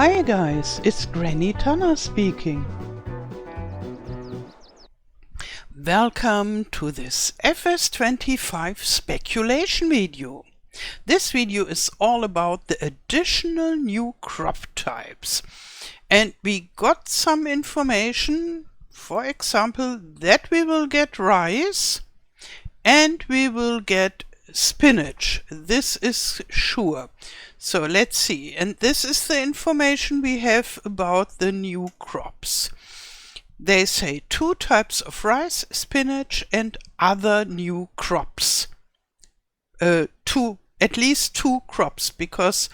Hi guys, it's Granny Tana speaking. Welcome to this FS25 speculation video. This video is all about the additional new crop types. And we got some information, for example, that we will get rice and we will get spinach. This is sure. So let's see. And this is the information we have about the new crops. They say 2 types of rice, spinach and other new crops. At least 2 crops, because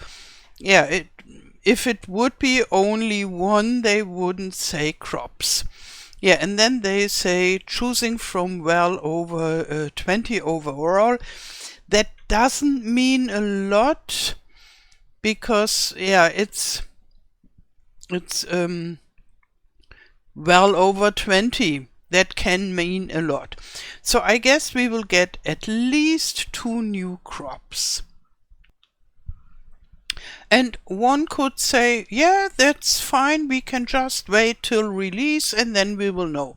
if it would be only one, they wouldn't say crops. Yeah, and then they say choosing from well over 20 overall. That doesn't mean a lot, because it's well over 20. That can mean a lot. So I guess we will get at least 2 new crops. And one could say, yeah, that's fine, we can just wait till release and then we will know.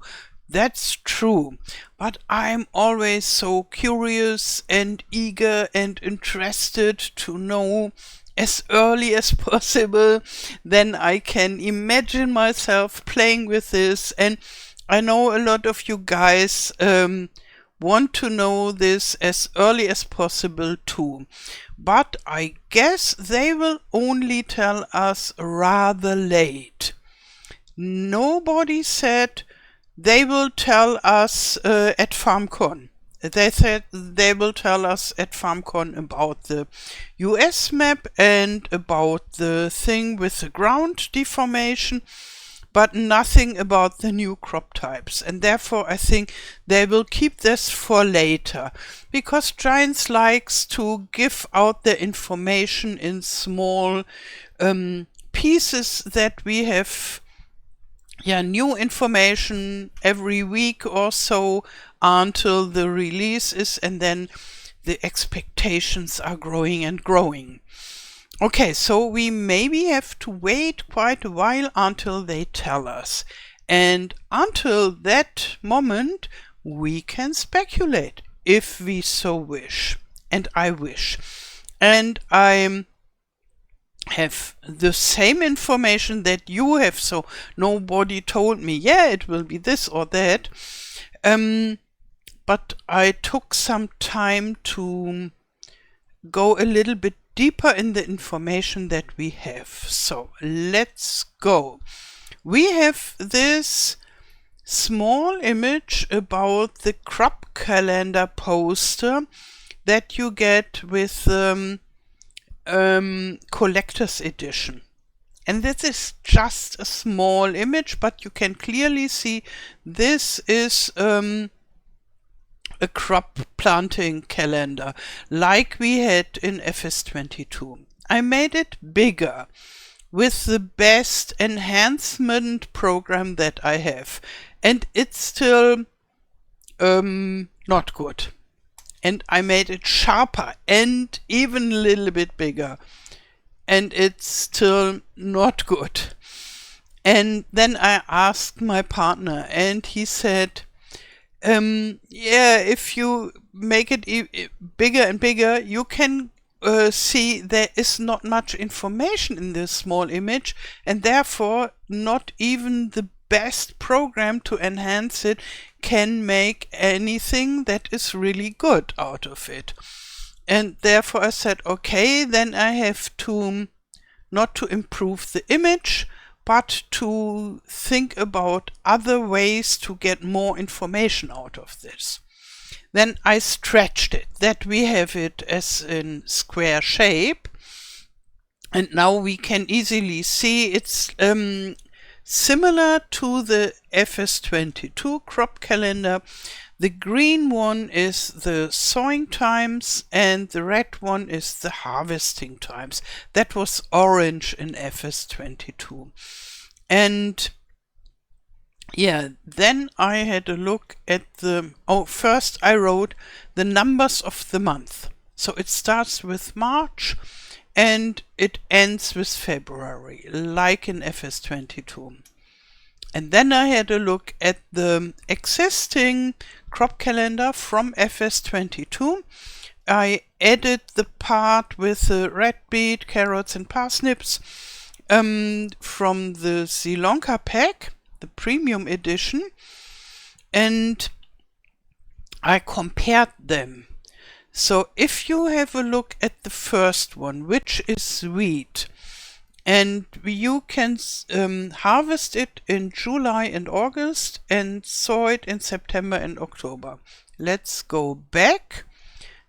That's true, but I'm always so curious and eager and interested to know as early as possible. Then I can imagine myself playing with this, and I know a lot of you guys want to know this as early as possible too. But I guess they will only tell us rather late. Nobody said they will tell us at FarmCon. They said they will tell us at FarmCon about the US map and about the thing with the ground deformation, but nothing about the new crop types. And therefore I think they will keep this for later, because Giants likes to give out the information in small pieces, that we have new information every week or so until the release is, and then the expectations are growing and growing. Okay, so we maybe have to wait quite a while until they tell us. And until that moment, we can speculate if we so wish. And I wish. And I have the same information that you have, so nobody told me, yeah, it will be this or that. But I took some time to go a little bit deeper in the information that we have. So let's go. We have this small image about the crop calendar poster that you get with collector's edition. And this is just a small image, but you can clearly see this is a crop planting calendar like we had in FS22. I made it bigger with the best enhancement program that I have, and it's still not good. And I made it sharper and even a little bit bigger, and it's still not good. And then I asked my partner, and he said, yeah, if you make it bigger and bigger, you can see there is not much information in this small image, and therefore not even the best program to enhance it can make anything that is really good out of it. And therefore I said, okay, then I have to not to improve the image, but to think about other ways to get more information out of this. Then I stretched it, that we have it as in square shape, and now we can easily see it's similar to the FS22 crop calendar. The green one is the sowing times and the red one is the harvesting times. That was orange in FS22. And yeah, then I had a look at first I wrote the numbers of the month. So it starts with March and it ends with February, like in FS22. And then I had a look at the existing crop calendar from FS22. I added the part with the red beet, carrots and parsnips from the Sri Lanka pack, the premium edition, and I compared them. So if you have a look at the first one, which is wheat, and you can harvest it in July and August and sow it in September and October. Let's go back.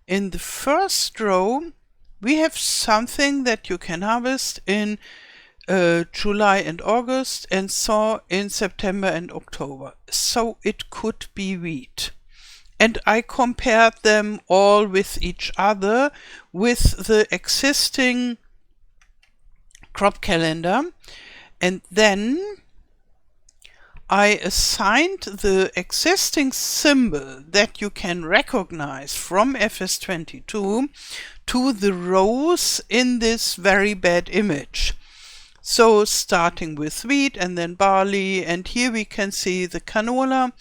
In the first row, we have something that you can harvest in July and August and sow in September and October. So it could be wheat. And I compared them all with each other with the existing crop calendar, and then I assigned the existing symbol that you can recognize from FS22 to the rows in this very bad image. So starting with wheat and then barley, and here we can see the canola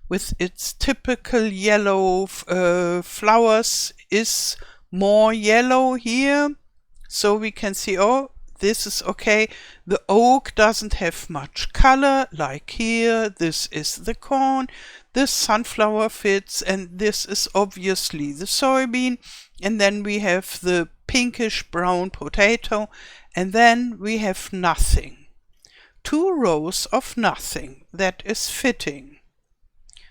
with its typical yellow flowers is more yellow here. So we can see, oh, this is okay. The oak doesn't have much color, like here. This is the corn, the sunflower fits, and this is obviously the soybean. And then we have the pinkish brown potato, and then we have nothing. 2 rows of nothing. That is fitting.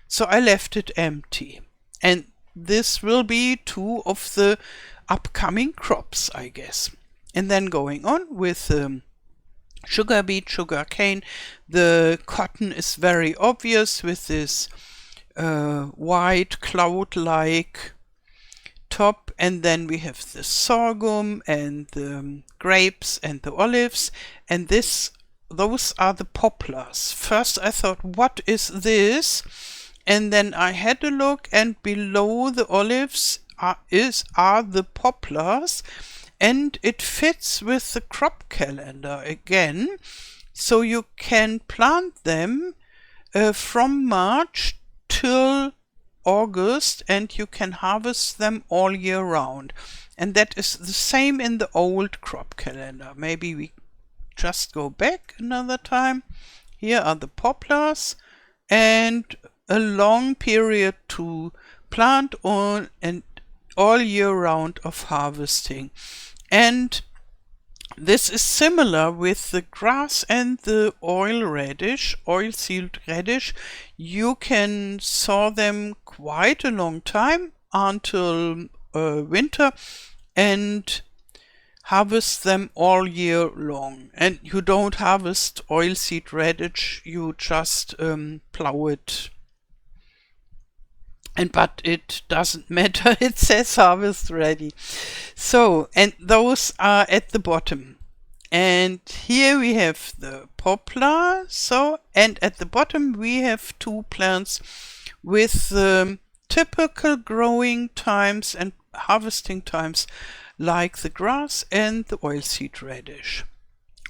So I left it empty. And this will be 2 of the upcoming crops, I guess. And then going on with sugar beet, sugar cane. The cotton is very obvious with this white cloud-like top. And then we have the sorghum and the grapes and the olives. And those are the poplars. First I thought, what is this? And then I had a look, and below the olives are the poplars. And it fits with the crop calendar again, so you can plant them from March till August, and you can harvest them all year round. And that is the same in the old crop calendar. Maybe we just go back another time. Here are the poplars, and a long period to plant on and all year round of harvesting. And this is similar with the grass and the oilseed radish. You can sow them quite a long time until winter and harvest them all year long. And you don't harvest oilseed radish, you just plow it. But it doesn't matter, it says harvest ready. So, and those are at the bottom. And here we have the poplar. So, and at the bottom we have 2 plants with typical growing times and harvesting times, like the grass and the oilseed radish.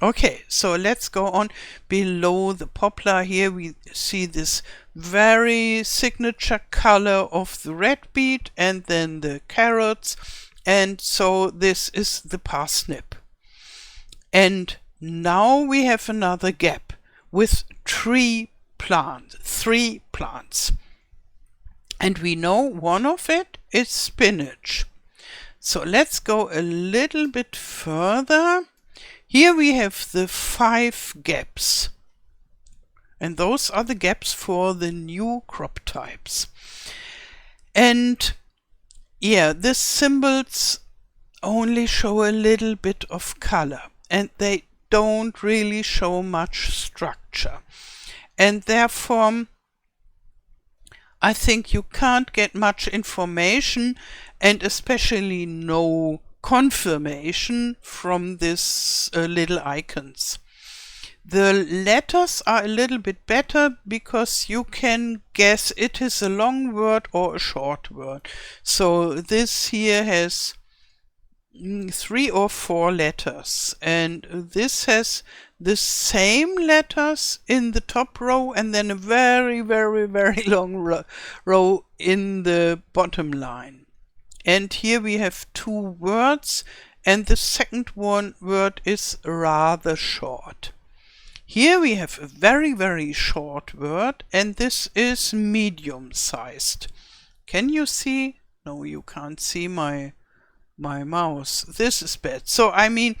Okay, so let's go on. Below the poplar here we see this very signature color of the red beet and then the carrots, and so this is the parsnip. And now we have another gap with 3 plants. And we know one of it is spinach. So let's go a little bit further. Here we have the 5 gaps. And those are the gaps for the new crop types. And yeah, the symbols only show a little bit of color, and they don't really show much structure. And therefore, I think you can't get much information, and especially no confirmation from these little icons. The letters are a little bit better because you can guess it is a long word or a short word. So this here has 3 or 4 letters, and this has the same letters in the top row and then a very, very, very long row in the bottom line. And here we have 2 words, and the second word is rather short. Here we have a very, very short word, and this is medium-sized. Can you see? No, you can't see my mouse. This is bad. So I mean,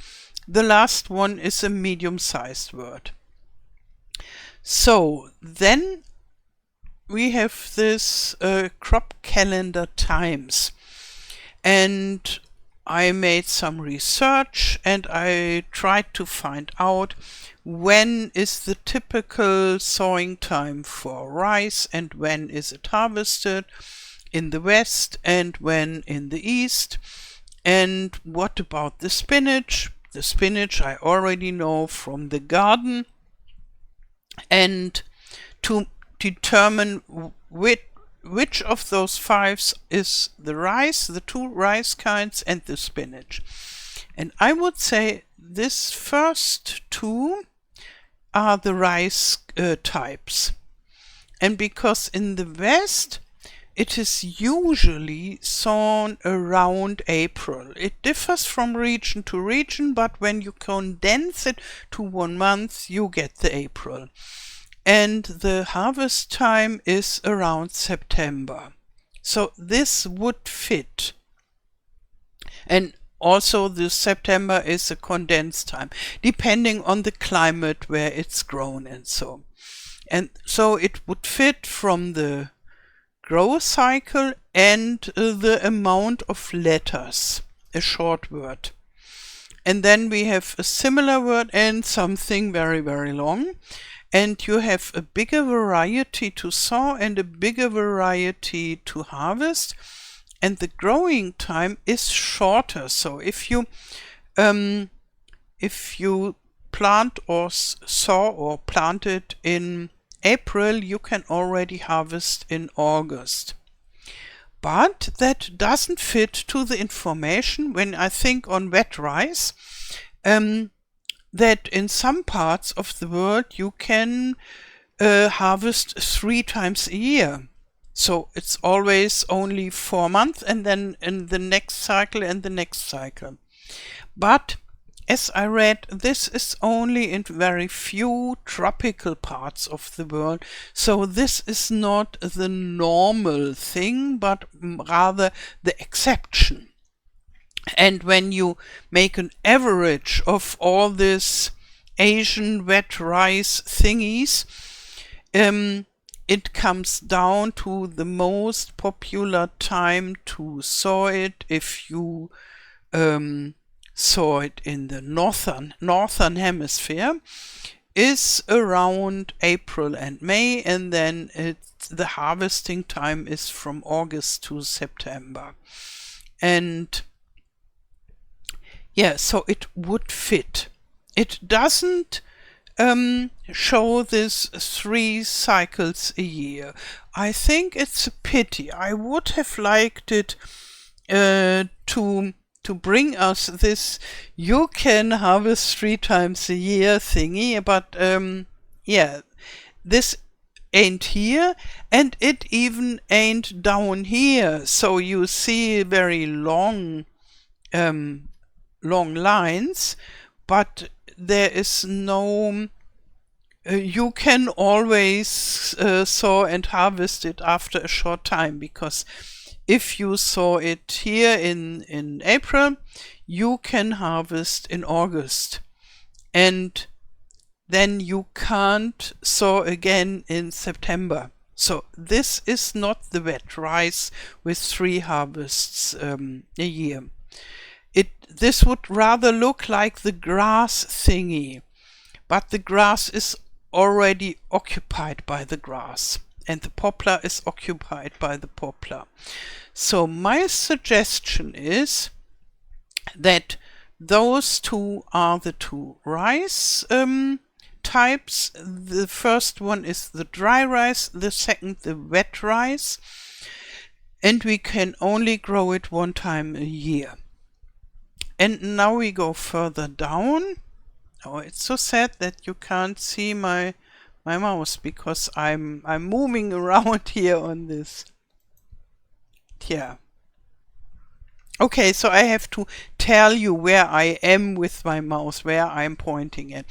the last one is a medium-sized word. So then we have this crop calendar times, and I made some research and I tried to find out when is the typical sowing time for rice and when is it harvested in the west and when in the east. And what about the spinach? The spinach I already know from the garden. And to determine which of those 5 is the rice, the 2 rice kinds and the spinach. And I would say this first 2 are the rice types. And because in the west it is usually sown around April. It differs from region to region, but when you condense it to 1 month, you get the April. And the harvest time is around September. So this would fit. And also the September is a condensed time, depending on the climate where it's grown and so. And so it would fit from the growth cycle and the amount of letters, a short word. And then we have a similar word and something very, very long. And you have a bigger variety to sow and a bigger variety to harvest. And the growing time is shorter. So if you plant or sow or plant it in April, you can already harvest in August. But that doesn't fit to the information when I think on wet rice, that in some parts of the world you can harvest 3 times a year. So it's always only 4 months and then in the next cycle and the next cycle. But as I read, this is only in very few tropical parts of the world, so this is not the normal thing, but rather the exception. And when you make an average of all this Asian wet rice thingies, it comes down to the most popular time to sow it if you sow it in the northern hemisphere is around April and May, and then the harvesting time is from August to September. And yeah, so it would fit. It doesn't show this 3 cycles a year. I think it's a pity. I would have liked it to bring us this you can harvest 3 times a year thingy, but yeah, this ain't here, and it even ain't down here. So you see very long lines, but there is no you can always sow and harvest it after a short time, because if you sow it here in April, you can harvest in August. And then you can't sow again in September. So this is not the wet rice with 3 harvests a year. This would rather look like the grass thingy, but the grass is already occupied by the grass, and the poplar is occupied by the poplar. So my suggestion is that those 2 are the 2 rice types. The first one is the dry rice, the second the wet rice, and we can only grow it 1 time a year. And now we go further down. Oh, it's so sad that you can't see my mouse because I'm moving around here on this. Yeah. Okay, so I have to tell you where I am with my mouse, where I'm pointing at.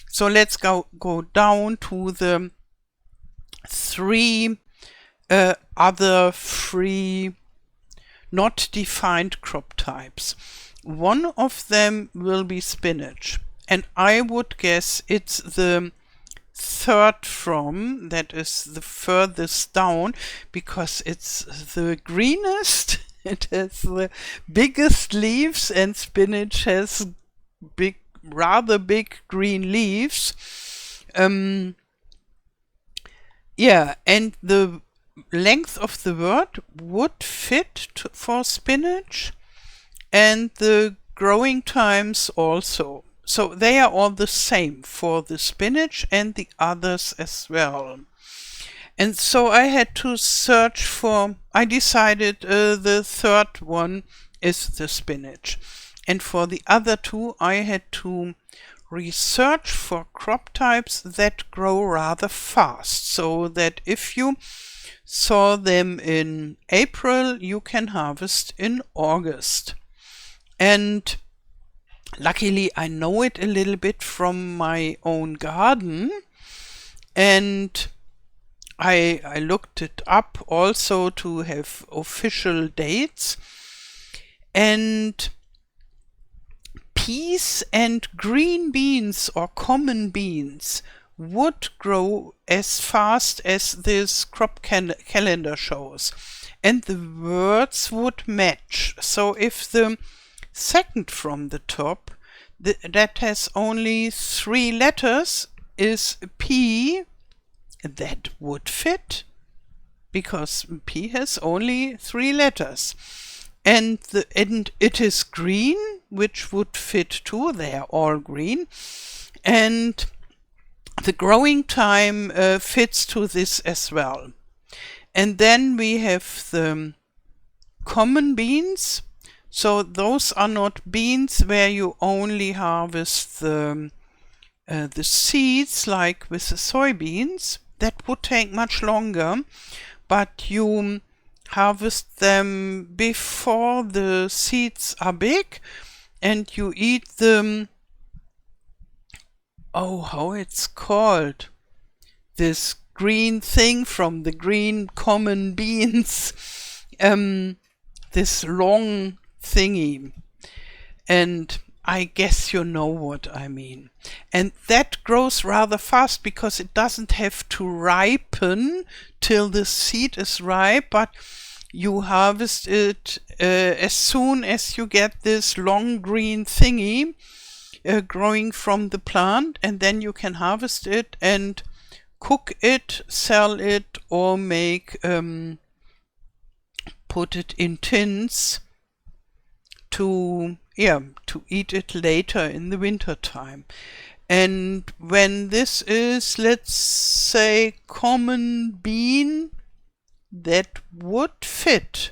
So let's go down to the three other free not defined crop types. One of them will be spinach, and I would guess it's the third from, that is the furthest down, because it's the greenest. It has the biggest leaves, and spinach has rather big green leaves. Yeah, and the length of the word would fit for spinach, and the growing times also. So they are all the same for the spinach and the others as well. And so I had to search for, I decided the third one is the spinach. And for the other two, I had to research for crop types that grow rather fast, so that if you saw them in April, you can harvest in August. And luckily, I know it a little bit from my own garden, and I looked it up also to have official dates. And peas and green beans or common beans would grow as fast as this crop calendar shows, and the words would match. So if the second from the top, that has only 3 letters, is P, that would fit, because P has only 3 letters. And it is green, which would fit too, they are all green. And the growing time fits to this as well. And then we have the common beans. So those are not beans where you only harvest the seeds like with the soybeans. That would take much longer, but you harvest them before the seeds are big, and you eat them. Oh, how it's called, this green thing from the green common beans, this long thingy, and I guess you know what I mean. And that grows rather fast because it doesn't have to ripen till the seed is ripe, but you harvest it as soon as you get this long green thingy growing from the plant, and then you can harvest it and cook it, sell it, or make put it in tins to eat it later in the winter time. And when this is, let's say, common bean, that would fit.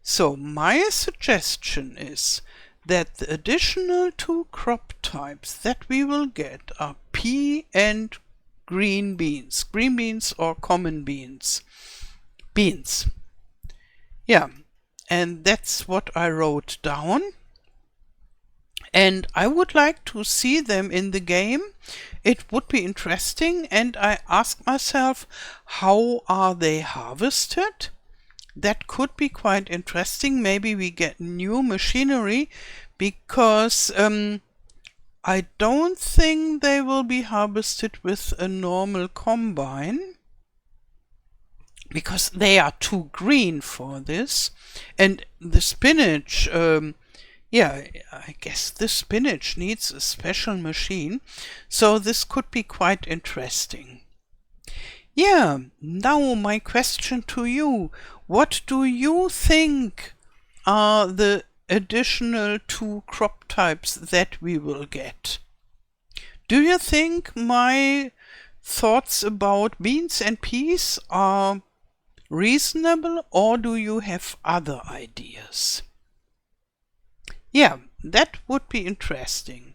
So my suggestion is that the additional 2 crop types that we will get are pea and green beans or common beans. Yeah, and that's what I wrote down. And I would like to see them in the game. It would be interesting, and I asked myself, how are they harvested? That could be quite interesting. Maybe we get new machinery, because I don't think they will be harvested with a normal combine, because they are too green for this. And the spinach, I guess the spinach needs a special machine, so this could be quite interesting. Yeah, now my question to you. What do you think are the additional 2 crop types that we will get? Do you think my thoughts about beans and peas are reasonable, or do you have other ideas? Yeah, that would be interesting.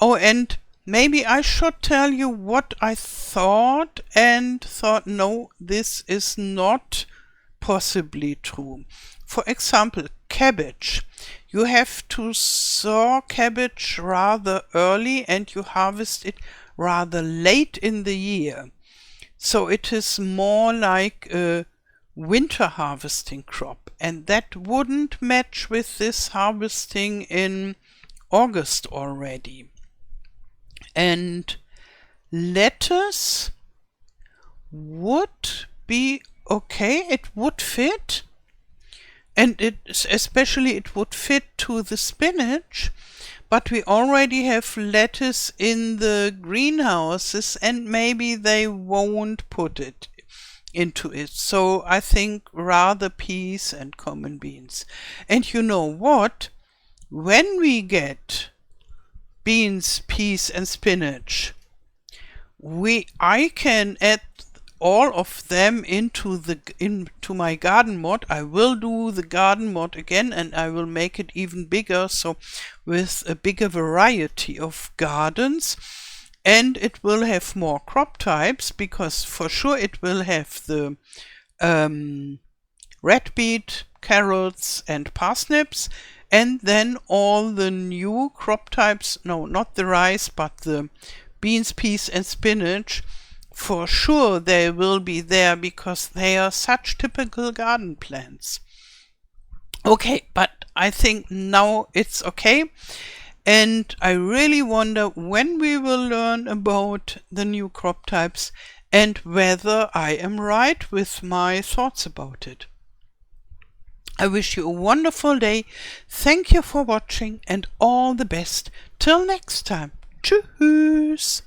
Oh, and maybe I should tell you what I thought and thought, no, this is not possibly true. For example, cabbage. You have to sow cabbage rather early and you harvest it rather late in the year. So it is more like a winter harvesting crop, and that wouldn't match with this harvesting in August already. And lettuce would be okay, it would fit, and especially it would fit to the spinach, but we already have lettuce in the greenhouses and maybe they won't put it into it. So I think rather peas and common beans. And you know what? When we get beans, peas and spinach, I can add all of them into my garden mod. I will do the garden mod again and I will make it even bigger, so with a bigger variety of gardens, and it will have more crop types, because for sure it will have the red beet, carrots and parsnips, and then all the new crop types, no, not the rice, but the beans, peas and spinach. For sure they will be there because they are such typical garden plants. Okay, but I think now it's okay. And I really wonder when we will learn about the new crop types and whether I am right with my thoughts about it. I wish you a wonderful day. Thank you for watching and all the best. Till next time. Tschüss.